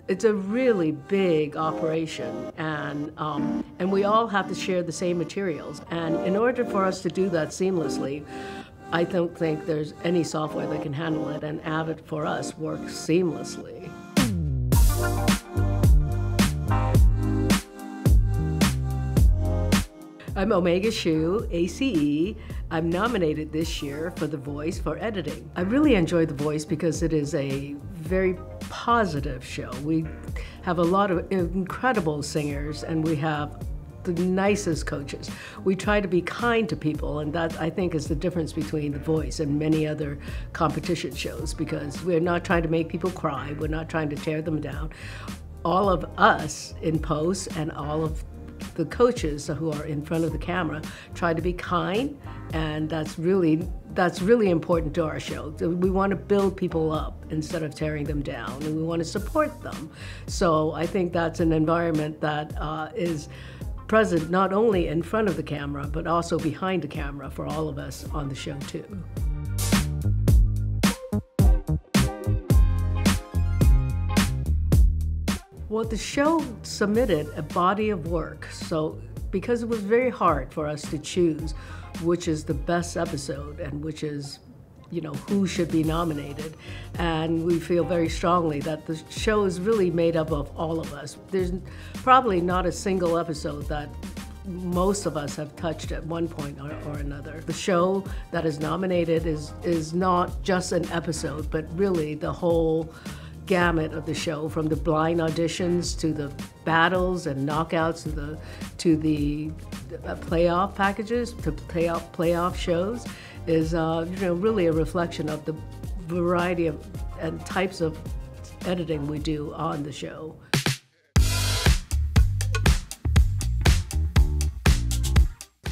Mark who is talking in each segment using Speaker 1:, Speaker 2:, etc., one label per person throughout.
Speaker 1: It's a really big operation, and we all have to share the same materials. And in order for us to do that seamlessly, I don't think there's any software that can handle it, and Avid for us works seamlessly. I'm Omega Shu, ACE. I'm nominated this year for The Voice for editing. I really enjoy The Voice because it is a very positive show. We have a lot of incredible singers and we have the nicest coaches. We try to be kind to people, and that, I think, is the difference between The Voice and many other competition shows, because we're not trying to make people cry, we're not trying to tear them down. All of us in post and all of the coaches who are in front of the camera try to be kind, and that's really important to our show. We want to build people up instead of tearing them down, and we want to support them. So I think that's an environment that is present not only in front of the camera, but also behind the camera for all of us on the show too. Well, the show submitted a body of work, so because it was very hard for us to choose which is the best episode and which is, who should be nominated. And we feel very strongly that the show is really made up of all of us. There's probably not a single episode that most of us have touched at one point or another. The show that is nominated is not just an episode, but really the whole gamut of the show, from the blind auditions to the battles and knockouts to the playoff packages, to playoff shows, is really a reflection of the variety of and types of editing we do on the show.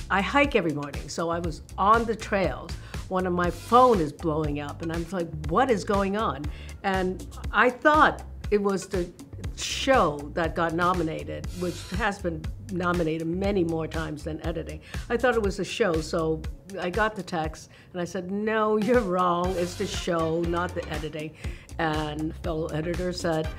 Speaker 1: I hike every morning, so I was on the trails. One of my phone is blowing up, and I'm like, what is going on? And I thought it was the show that got nominated, which has been nominated many more times than editing. I thought it was the show, so I got the text, and I said, no, you're wrong, it's the show, not the editing. And fellow editor said,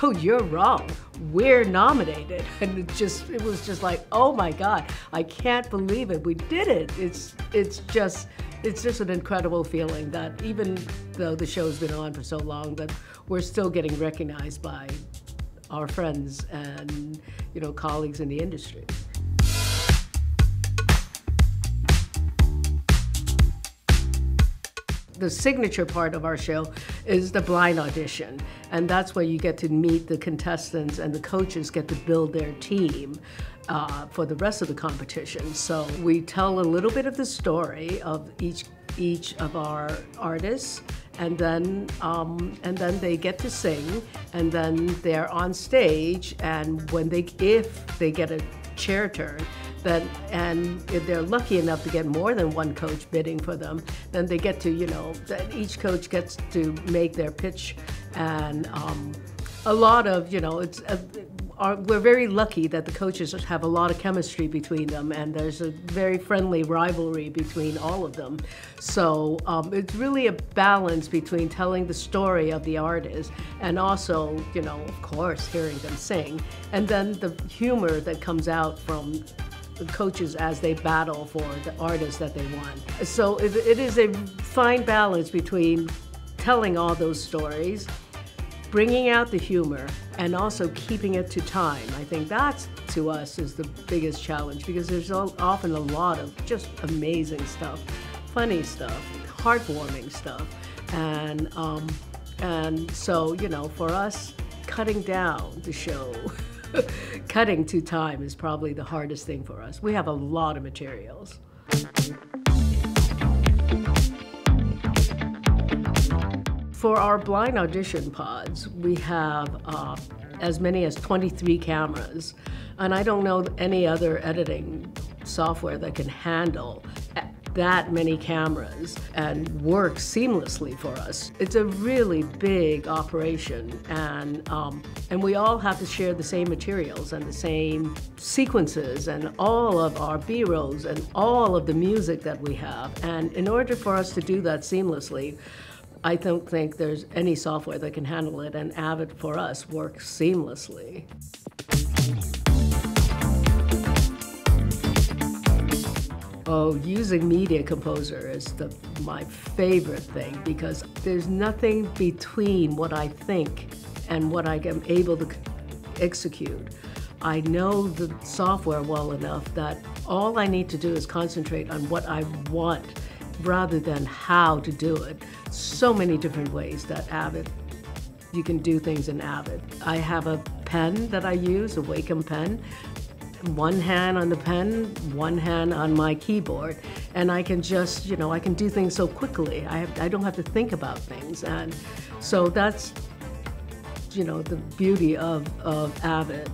Speaker 1: no, you're wrong, we're nominated. And it was just like, oh my God, I can't believe it, we did it. It's just an incredible feeling that even though the show's been on for so long, that we're still getting recognized by our friends and colleagues in the industry. The signature part of our show is the blind audition, and that's where you get to meet the contestants and the coaches get to build their team for the rest of the competition. So we tell a little bit of the story of each of our artists, and then they get to sing, and then they're on stage, and if they get a chair turn, and if they're lucky enough to get more than one coach bidding for them, then they get to, each coach gets to make their pitch, and a lot of, we're very lucky that the coaches have a lot of chemistry between them, and there's a very friendly rivalry between all of them. So it's really a balance between telling the story of the artist and also, of course, hearing them sing, and then the humor that comes out from the coaches as they battle for the artists that they want. So it is a fine balance between telling all those stories, bringing out the humor, and also keeping it to time. I think that, to us, is the biggest challenge, because there's often a lot of just amazing stuff, funny stuff, heartwarming stuff, and so, for us, cutting down the show, cutting to time is probably the hardest thing for us. We have a lot of materials. For our blind audition pods, we have as many as 23 cameras, and I don't know any other editing software that can handle that many cameras and work seamlessly for us. It's a really big operation, and we all have to share the same materials and the same sequences and all of our B-rolls and all of the music that we have. And in order for us to do that seamlessly, I don't think there's any software that can handle it, and Avid for us works seamlessly. Oh, using Media Composer is my favorite thing, because there's nothing between what I think and what I am able to execute. I know the software well enough that all I need to do is concentrate on what I want rather than how to do it. So many different ways that Avid, you can do things in Avid. I have a pen that I use, a Wacom pen. One hand on the pen, one hand on my keyboard, and I can just, I can do things so quickly. I don't have to think about things, and so that's, the beauty of Avid.